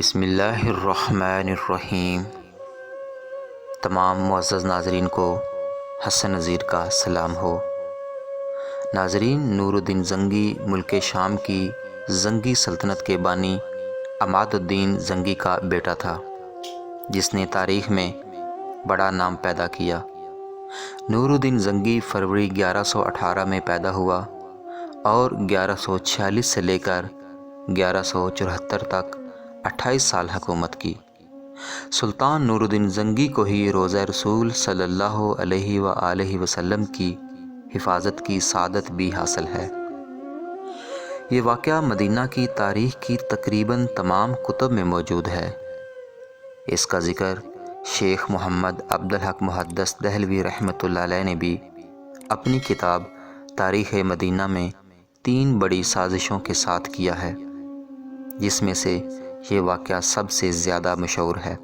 بسم اللہ الرحمن الرحیم۔ تمام معزز ناظرین کو حسن نذیر کا سلام ہو۔ ناظرین، نور الدین زنگی ملک شام کی زنگی سلطنت کے بانی عماد الدین زنگی کا بیٹا تھا، جس نے تاریخ میں بڑا نام پیدا کیا۔ نور الدین زنگی فروری 1118 میں پیدا ہوا اور 1146 سے لے کر 1174 تک 28 سال حکومت کی۔ سلطان نور الدین زنگی کو ہی روضہ رسول صلی اللہ علیہ وآلہ وسلم کی حفاظت کی سعادت بھی حاصل ہے۔ یہ واقعہ مدینہ کی تاریخ کی تقریباً تمام کتب میں موجود ہے۔ اس کا ذکر شیخ محمد عبدالحق محدث دہلوی رحمۃ اللہ علیہ نے بھی اپنی کتاب تاریخ مدینہ میں 3 بڑی سازشوں کے ساتھ کیا ہے، جس میں سے یہ واقعہ سب سے زیادہ مشہور ہے۔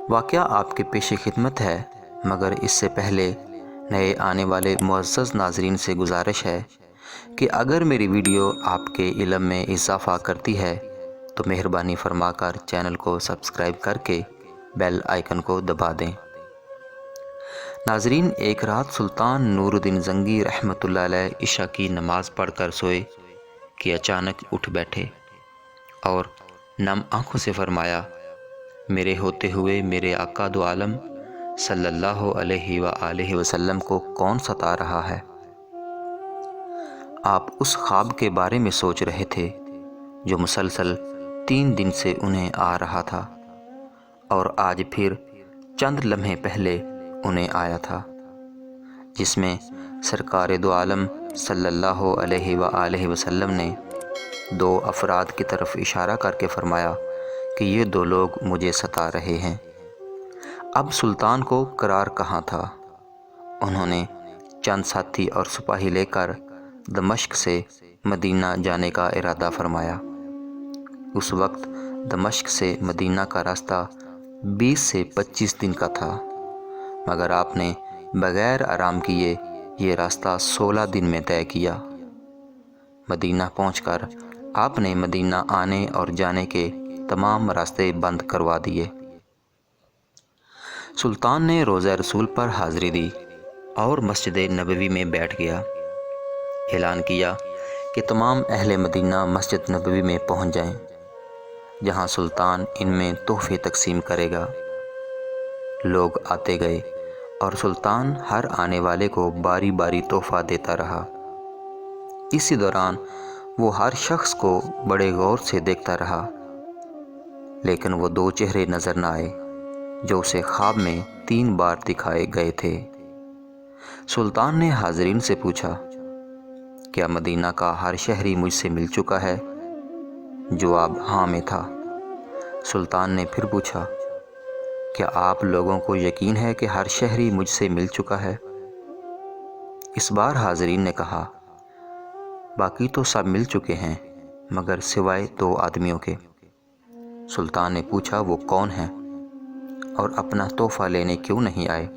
واقعہ آپ کے پیش خدمت ہے، مگر اس سے پہلے نئے آنے والے معزز ناظرین سے گزارش ہے کہ اگر میری ویڈیو آپ کے علم میں اضافہ کرتی ہے تو مہربانی فرما کر چینل کو سبسکرائب کر کے بیل آئیکن کو دبا دیں۔ ناظرین، ایک رات سلطان نور الدین زنگی رحمۃ اللہ علیہ عشاء کی نماز پڑھ کر سوئے کہ اچانک اٹھ بیٹھے اور نم آنکھوں سے فرمایا، میرے ہوتے ہوئے میرے آقا دو عالم صلی اللہ علیہ وآلہ وسلم کو کون ستا رہا ہے؟ آپ اس خواب کے بارے میں سوچ رہے تھے جو مسلسل 3 دن سے انہیں آ رہا تھا، اور آج پھر چند لمحے پہلے انہیں آیا تھا، جس میں سرکار دو عالم صلی اللہ علیہ وآلہ وسلم نے 2 افراد کی طرف اشارہ کر کے فرمایا کہ یہ 2 لوگ مجھے ستا رہے ہیں۔ اب سلطان کو قرار کہاں تھا؟ انہوں نے چند ساتھی اور سپاہی لے کر دمشق سے مدینہ جانے کا ارادہ فرمایا۔ اس وقت دمشق سے مدینہ کا راستہ 20 سے 25 دن کا تھا، مگر آپ نے بغیر آرام کیے یہ راستہ 16 دن میں طے کیا۔ مدینہ پہنچ کر آپ نے مدینہ آنے اور جانے کے تمام راستے بند کروا دیے۔ سلطان نے روضہ رسول پر حاضری دی اور مسجد نبوی میں بیٹھ گیا۔ اعلان کیا کہ تمام اہل مدینہ مسجد نبوی میں پہنچ جائیں، جہاں سلطان ان میں تحفے تقسیم کرے گا۔ لوگ آتے گئے اور سلطان ہر آنے والے کو باری باری تحفہ دیتا رہا۔ اسی دوران وہ ہر شخص کو بڑے غور سے دیکھتا رہا، لیکن وہ 2 چہرے نظر نہ آئے جو اسے خواب میں 3 بار دکھائے گئے تھے۔ سلطان نے حاضرین سے پوچھا، کیا مدینہ کا ہر شہری مجھ سے مل چکا ہے؟ جواب ہاں میں تھا۔ سلطان نے پھر پوچھا، کیا آپ لوگوں کو یقین ہے کہ ہر شہری مجھ سے مل چکا ہے؟ اس بار حاضرین نے کہا، باقی تو سب مل چکے ہیں مگر سوائے 2 آدمیوں کے۔ سلطان نے پوچھا، وہ کون ہیں اور اپنا تحفہ لینے کیوں نہیں آئے؟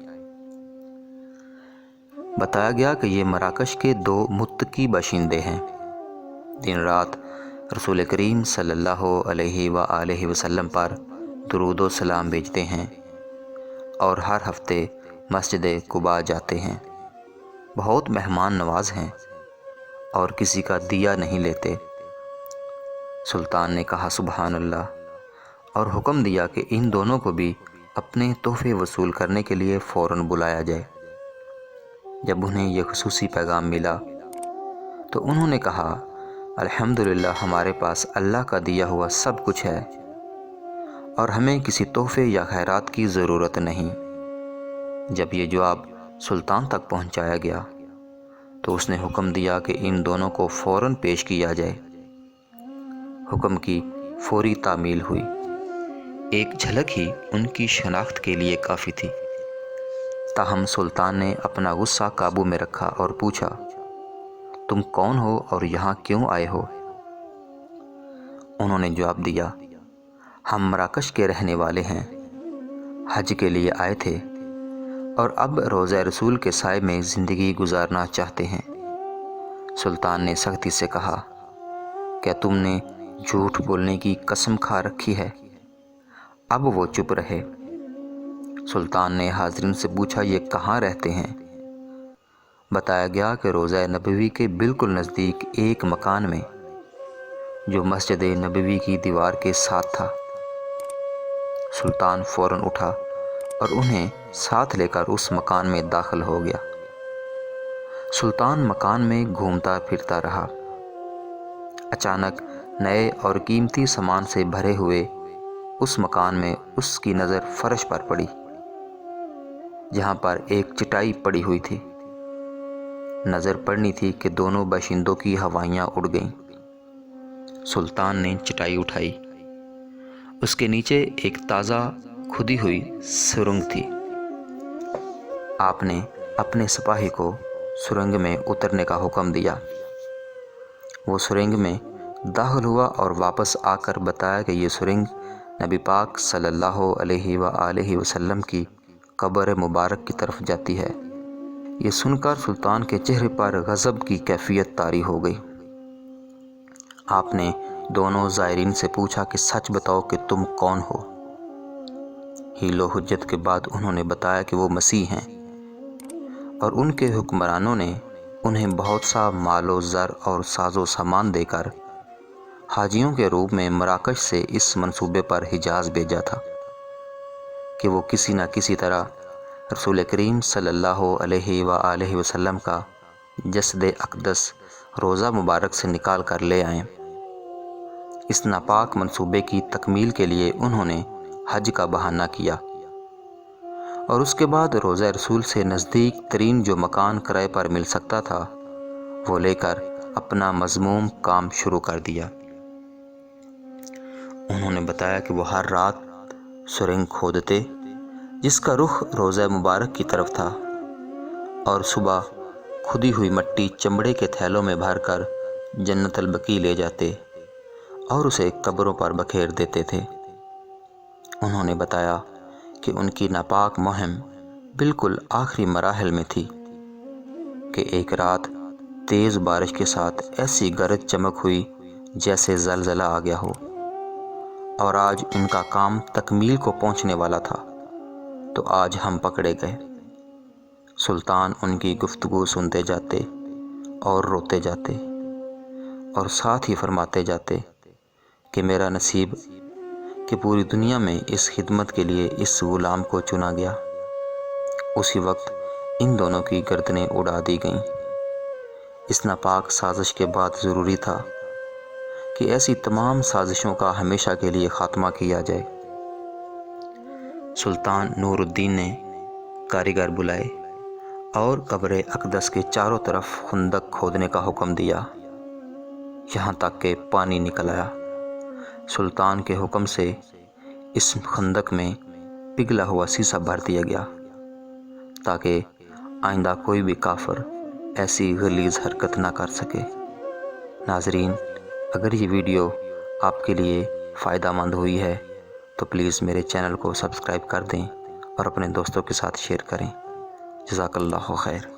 بتایا گیا کہ یہ مراکش کے 2 متقی باشندے ہیں۔ دن رات رسول کریم صلی اللہ علیہ وآلہ وسلم پر درود و سلام بھیجتے ہیں اور ہر ہفتے مسجد قباء جاتے ہیں۔ بہت مہمان نواز ہیں اور کسی کا دیا نہیں لیتے۔ سلطان نے کہا، سبحان اللہ، اور حکم دیا کہ ان دونوں کو بھی اپنے تحفے وصول کرنے کے لیے فوراً بلایا جائے۔ جب انہیں یہ خصوصی پیغام ملا تو انہوں نے کہا، الحمدللہ، ہمارے پاس اللہ کا دیا ہوا سب کچھ ہے اور ہمیں کسی تحفے یا خیرات کی ضرورت نہیں۔ جب یہ جواب سلطان تک پہنچایا گیا تو اس نے حکم دیا کہ ان دونوں کو فوراً پیش کیا جائے۔ حکم کی فوری تعمیل ہوئی۔ ایک جھلک ہی ان کی شناخت کے لیے کافی تھی، تاہم سلطان نے اپنا غصہ قابو میں رکھا اور پوچھا، تم کون ہو اور یہاں کیوں آئے ہو؟ انہوں نے جواب دیا، ہم مراکش کے رہنے والے ہیں، حج کے لیے آئے تھے اور اب روضہ رسول کے سائے میں زندگی گزارنا چاہتے ہیں۔ سلطان نے سختی سے کہا، کیا تم نے جھوٹ بولنے کی قسم کھا رکھی ہے۔ اب وہ چپ رہے۔ سلطان نے حاضرین سے پوچھا یہ کہاں رہتے ہیں؟ بتایا گیا کہ روضہ نبوی کے بالکل نزدیک ایک مکان میں جو مسجد نبوی کی دیوار کے ساتھ تھا۔ سلطان فوراً اٹھا اور انہیں ساتھ لے کر اس مکان میں داخل ہو گیا۔ سلطان مکان میں گھومتا پھرتا رہا۔ اچانک نئے اور قیمتی سامان سے بھرے ہوئے اس مکان میں اس کی نظر فرش پر پڑی، جہاں پر ایک چٹائی پڑی ہوئی تھی۔ نظر پڑنی تھی کہ دونوں باشندوں کی ہوائیاں اڑ گئیں۔ سلطان نے چٹائی اٹھائی۔ اس کے نیچے ایک تازہ کھدی ہوئی سرنگ تھی۔ آپ نے اپنے سپاہی کو سرنگ میں اترنے کا حکم دیا۔ وہ سرنگ میں داخل ہوا اور واپس آ کر بتایا کہ یہ سرنگ نبی پاک صلی اللہ علیہ وآلہ وسلم کی قبر مبارک کی طرف جاتی ہے۔ یہ سن کر سلطان کے چہرے پر غضب کی کیفیت طاری ہو گئی۔ آپ نے دونوں زائرین سے پوچھا کہ سچ بتاؤ کہ تم کون ہو؟ حیل و حجت کے بعد انہوں نے بتایا کہ وہ مسیح ہیں، اور ان کے حکمرانوں نے انہیں بہت سا مال و زر اور ساز و سامان دے کر حاجیوں کے روپ میں مراکش سے اس منصوبے پر حجاز بھیجا تھا کہ وہ کسی نہ کسی طرح رسول کریم صلی اللہ علیہ وآلہ وسلم کا جسد اقدس روضہ مبارک سے نکال کر لے آئیں۔ اس ناپاک منصوبے کی تکمیل کے لیے انہوں نے حج کا بہانہ کیا، اور اس کے بعد روضہ رسول سے نزدیک ترین جو مکان کرائے پر مل سکتا تھا وہ لے کر اپنا مذموم کام شروع کر دیا۔ انہوں نے بتایا کہ وہ ہر رات سرنگ کھودتے جس کا رخ روضہ مبارک کی طرف تھا، اور صبح کھدی ہوئی مٹی چمڑے کے تھیلوں میں بھر کر جنت البقیع لے جاتے اور اسے قبروں پر بکھیر دیتے تھے۔ انہوں نے بتایا کہ ان کی ناپاک مہم بالکل آخری مراحل میں تھی کہ ایک رات تیز بارش کے ساتھ ایسی گرج چمک ہوئی جیسے زلزلہ آ گیا ہو، اور آج ان کا کام تکمیل کو پہنچنے والا تھا، تو آج ہم پکڑے گئے۔ سلطان ان کی گفتگو سنتے جاتے اور روتے جاتے، اور ساتھ ہی فرماتے جاتے کہ میرا نصیب کہ پوری دنیا میں اس خدمت کے لیے اس غلام کو چنا گیا۔ اسی وقت ان دونوں کی گردنیں اڑا دی گئیں۔ اس ناپاک سازش کے بعد ضروری تھا کہ ایسی تمام سازشوں کا ہمیشہ کے لیے خاتمہ کیا جائے۔ سلطان نور الدین نے کاریگر بلائے اور قبر اقدس کے چاروں طرف خندق کھودنے کا حکم دیا، یہاں تک کہ پانی نکل آیا۔ سلطان کے حکم سے اس خندق میں پگھلا ہوا سیسا بھر دیا گیا تاکہ آئندہ کوئی بھی کافر ایسی غلیظ حرکت نہ کر سکے۔ ناظرین، اگر یہ ویڈیو آپ کے لیے فائدہ مند ہوئی ہے تو پلیز میرے چینل کو سبسکرائب کر دیں اور اپنے دوستوں کے ساتھ شیئر کریں۔ جزاک اللہ خیر۔